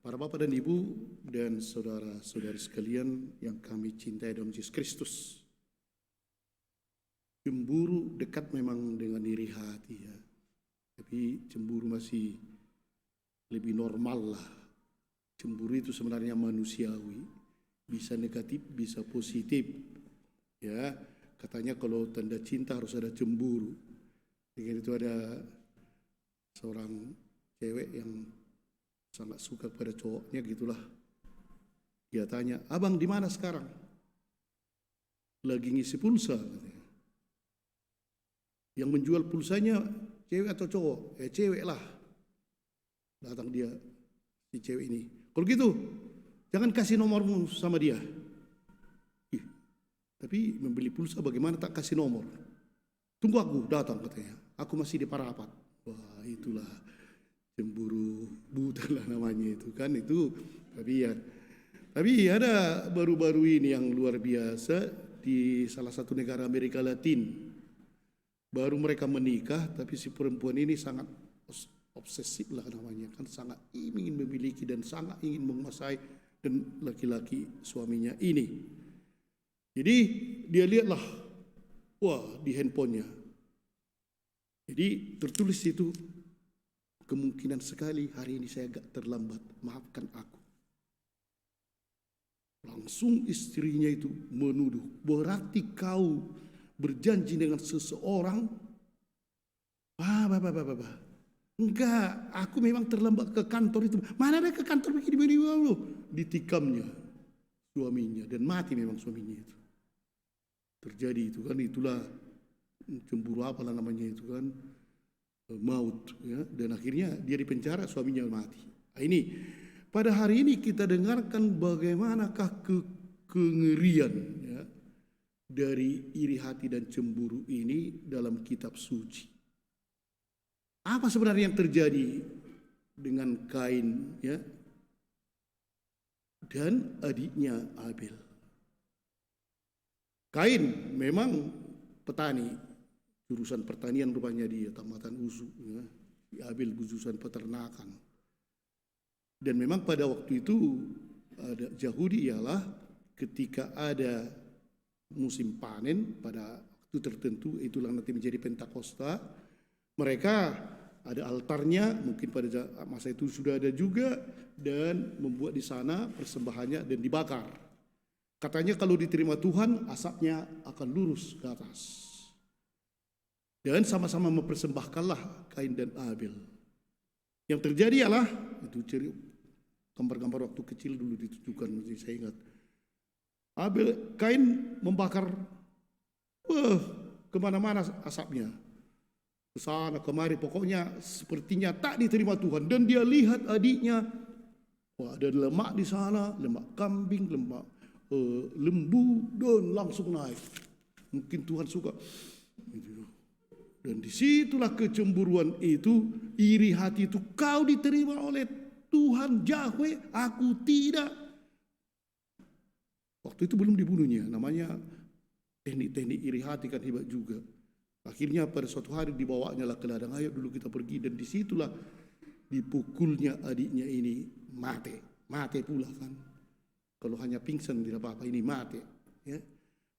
Para bapak dan ibu dan saudara-saudari sekalian yang kami cintai dalam Yesus Kristus, cemburu dekat memang dengan iri hati ya. Tapi cemburu masih lebih normal lah. Cemburu itu sebenarnya manusiawi, bisa negatif, bisa positif. Ya, katanya kalau tanda cinta harus ada cemburu. Dengan itu ada seorang cewek yang sangat suka pada cowoknya gitulah. Dia tanya, "Abang di mana sekarang?" "Lagi ngisi pulsa," katanya. Yang menjual pulsanya cewek atau cowok? Cewek lah. Datang dia, si cewek ini. "Kalau gitu, jangan kasih nomormu sama dia." Tapi membeli pulsa bagaimana tak kasih nomor? "Tunggu aku datang," katanya. "Aku masih di Parapat." Wah, itulah cemburu buta lah namanya itu kan itu. Tapi ada baru-baru ini yang luar biasa di salah satu negara Amerika Latin. Baru mereka menikah, tapi si perempuan ini sangat obsesif lah namanya, kan sangat ingin memiliki dan sangat ingin menguasai dan laki-laki suaminya ini. Jadi dia lihatlah, wah di handphonenya. Jadi tertulis itu, "Kemungkinan sekali hari ini saya agak terlambat, maafkan aku." Langsung istrinya itu menuduh, "Berarti kau berjanji dengan seseorang?" "Enggak, aku memang terlambat ke kantor itu." "Mana ada ke kantor begini loh." Ditikamnya suaminya dan mati memang suaminya itu. Terjadi itu kan, itulah cemburu apalah namanya itu kan, maut ya, dan akhirnya dia dipenjara, suaminya mati. Nah, ini pada hari ini kita dengarkan bagaimanakah kengerian ya, dari iri hati dan cemburu ini dalam kitab suci. Apa sebenarnya yang terjadi dengan Kain ya dan adiknya Abel? Kain memang petani, jurusan pertanian rupanya dia, tamatan USU ya. Abel jurusan peternakan. Dan memang pada waktu itu ada Yahudi ialah ketika ada musim panen pada waktu tertentu, itulah nanti menjadi Pentakosta, mereka ada altarnya, mungkin pada masa itu sudah ada juga, dan membuat di sana persembahannya dan dibakar. Katanya kalau diterima Tuhan, asapnya akan lurus ke atas. Dan sama-sama mempersembahkanlah Kain dan Abel. Yang terjadi ialah, itu gambar-gambar waktu kecil dulu ditujukan, masih saya ingat. Kain membakar, kemana-mana asapnya. Ke sana kemari, pokoknya sepertinya tak diterima Tuhan. Dan dia lihat adiknya, wah ada lemak di sana, lemak kambing, lemak lembu, dan langsung naik. Mungkin Tuhan suka. Dan disitulah kecemburuan itu, iri hati itu, "Kau diterima oleh Tuhan Yahweh, aku tidak." Waktu itu belum dibunuhnya, namanya teknik-teknik iri hati kan hebat juga. Akhirnya pada suatu hari dibawanya lah ke ladang, "Ayo dulu kita pergi." Dan disitulah dipukulnya adiknya ini, mati pula kan. Kalau hanya pingsan tidak apa-apa, ini mati ya.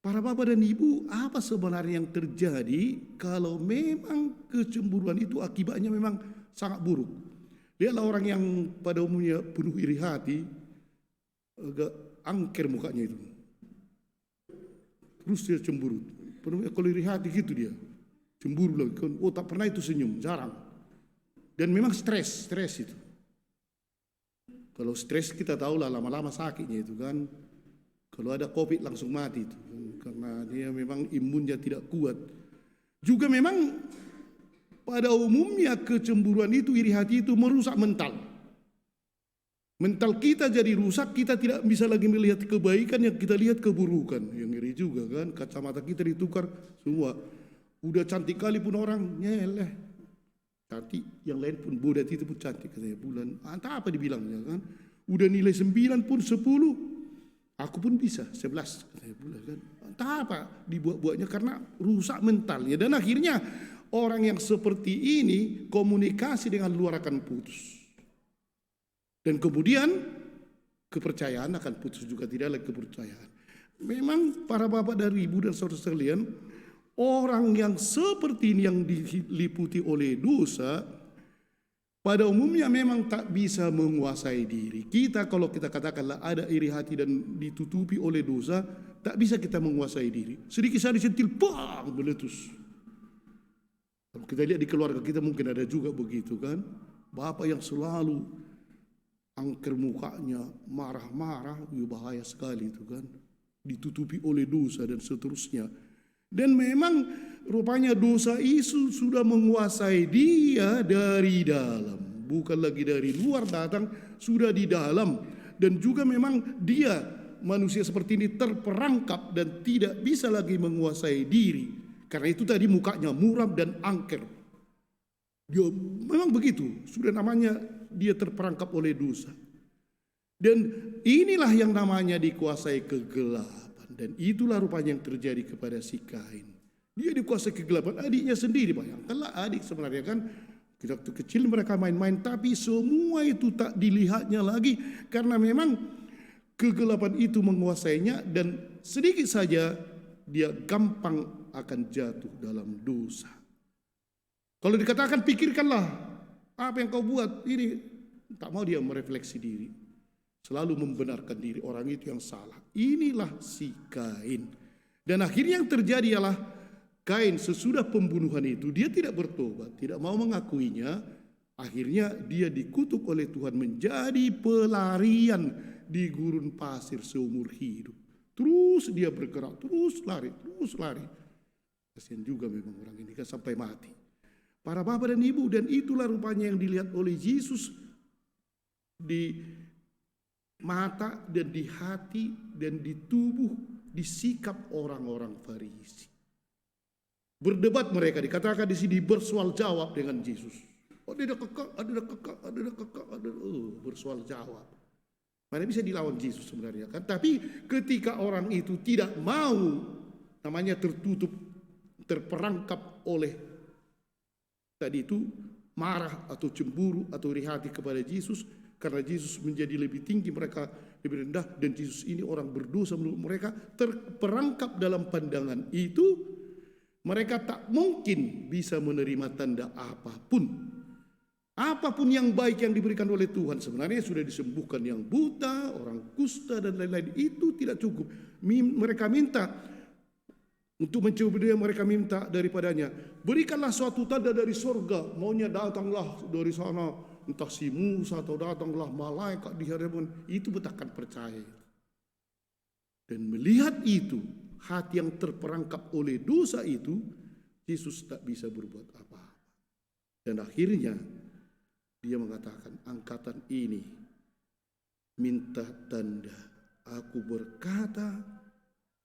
Para bapak dan ibu, apa sebenarnya yang terjadi kalau memang kecemburuan itu akibatnya memang sangat buruk? Lihatlah orang yang pada umumnya penuh iri hati, agak angker mukanya itu. Terus dia cemburu. Kalau iri hati gitu dia, cemburu lagi. Oh tak pernah itu senyum, jarang. Dan memang stres itu. Kalau stres kita tahulah lama-lama sakitnya itu kan. Kalau ada COVID langsung mati itu, karena dia memang imunnya tidak kuat. Juga memang pada umumnya kecemburuan itu, iri hati itu merusak mental. Mental kita jadi rusak, kita tidak bisa lagi melihat kebaikan, yang kita lihat keburukan. Yang ngeri juga kan, kacamata kita ditukar semua. Udah cantik kali pun orang nyeleh. Cantik, yang lain pun bodat itu pun cantik katanya bulan. Entah apa dibilangnya kan. Udah nilai 9 pun 10. Aku pun bisa 11 katanya bulan kan. Entah apa dibuat-buatnya karena rusak mentalnya. Dan akhirnya orang yang seperti ini komunikasi dengan luar akan putus. Dan kemudian kepercayaan akan putus juga, tidak lagi kepercayaan. Memang para bapak dan ibu dan saudara sekalian, orang yang seperti ini yang diliputi oleh dosa, pada umumnya memang tak bisa menguasai diri. Kita kalau kita katakanlah ada iri hati dan ditutupi oleh dosa, tak bisa kita menguasai diri. Sedikit saja disentil, bang, meletus. Kalau kita lihat di keluarga kita mungkin ada juga begitu kan. Bapak yang selalu angker mukanya, marah-marah, bahaya sekali itu kan. Ditutupi oleh dosa dan seterusnya. Dan memang rupanya dosa itu sudah menguasai dia dari dalam. Bukan lagi dari luar datang, sudah di dalam. Dan juga memang dia manusia seperti ini terperangkap dan tidak bisa lagi menguasai diri. Karena itu tadi mukanya muram dan angker. Dia memang begitu, sudah namanya dia terperangkap oleh dosa. Dan inilah yang namanya dikuasai kegelapan. Dan itulah rupanya yang terjadi kepada si Kain. Dia dikuasai kegelapan, adiknya sendiri. Bayangkanlah adik sebenarnya kan, waktu kecil mereka main-main, tapi semua itu tak dilihatnya lagi. Karena memang kegelapan itu menguasainya dan sedikit saja dia gampang akan jatuh dalam dosa. Kalau dikatakan pikirkanlah apa yang kau buat ini, tak mau dia merefleksi diri. Selalu membenarkan diri orang itu yang salah. Inilah si Kain. Dan akhirnya yang terjadi ialah Kain sesudah pembunuhan itu dia tidak bertobat, tidak mau mengakuinya. Akhirnya dia dikutuk oleh Tuhan menjadi pelarian di gurun pasir seumur hidup. Terus dia bergerak, terus lari, terus lari. Kasihan juga memang orang ini kan sampai mati. Para bapak dan ibu, dan itulah rupanya yang dilihat oleh Yesus di mata dan di hati dan di tubuh, di sikap orang-orang Farisi. Berdebat mereka, dikatakan di sini bersoal jawab dengan Yesus. Ada kekak, bersoal jawab. Mana bisa dilawan Yesus sebenarnya kan? Tapi ketika orang itu tidak mau, namanya tertutup, terperangkap oleh tadi itu marah atau cemburu atau iri hati kepada Yesus. Karena Yesus menjadi lebih tinggi, mereka lebih rendah. Dan Yesus ini orang berdosa menurut mereka, terperangkap dalam pandangan itu. Mereka tak mungkin bisa menerima tanda apapun. Apapun yang baik yang diberikan oleh Tuhan. Sebenarnya sudah disembuhkan yang buta, orang kusta dan lain-lain. Itu tidak cukup. Mereka minta, untuk mencoba dia mereka minta daripadanya, berikanlah suatu tanda dari surga. Maunya datanglah dari sana, entah si Musa atau datanglah malaikat di hadapan. Itu betakkan percaya. Dan melihat itu, hati yang terperangkap oleh dosa itu, Yesus tak bisa berbuat apa-apa. Dan akhirnya dia mengatakan, angkatan ini minta tanda. Aku berkata,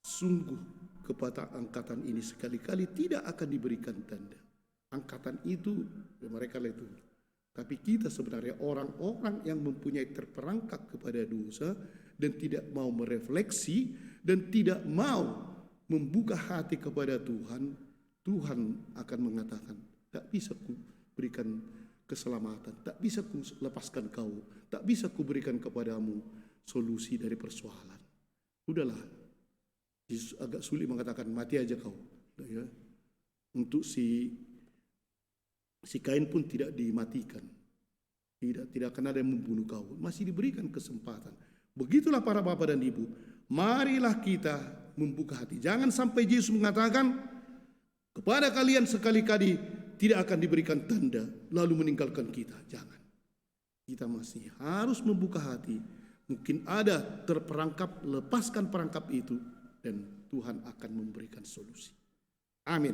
sungguh kepada angkatan ini sekali-kali tidak akan diberikan tanda. Angkatan itu, ya mereka itu. Tapi kita sebenarnya orang-orang yang mempunyai terperangkap kepada dosa dan tidak mau merefleksi dan tidak mau membuka hati kepada Tuhan, Tuhan akan mengatakan, tak bisa ku berikan keselamatan, tak bisa ku lepaskan kau, tak bisa ku berikan kepadamu solusi dari persoalan. Udahlah, Yesus agak sulit mengatakan mati aja kau. Ya. Untuk si Kain pun tidak dimatikan. Tidak akan ada yang membunuh kau. Masih diberikan kesempatan. Begitulah para bapak dan ibu. Marilah kita membuka hati. Jangan sampai Yesus mengatakan kepada kalian sekali-kali tidak akan diberikan tanda lalu meninggalkan kita. Jangan. Kita masih harus membuka hati. Mungkin ada terperangkap, lepaskan perangkap itu dan Tuhan akan memberikan solusi. Amin.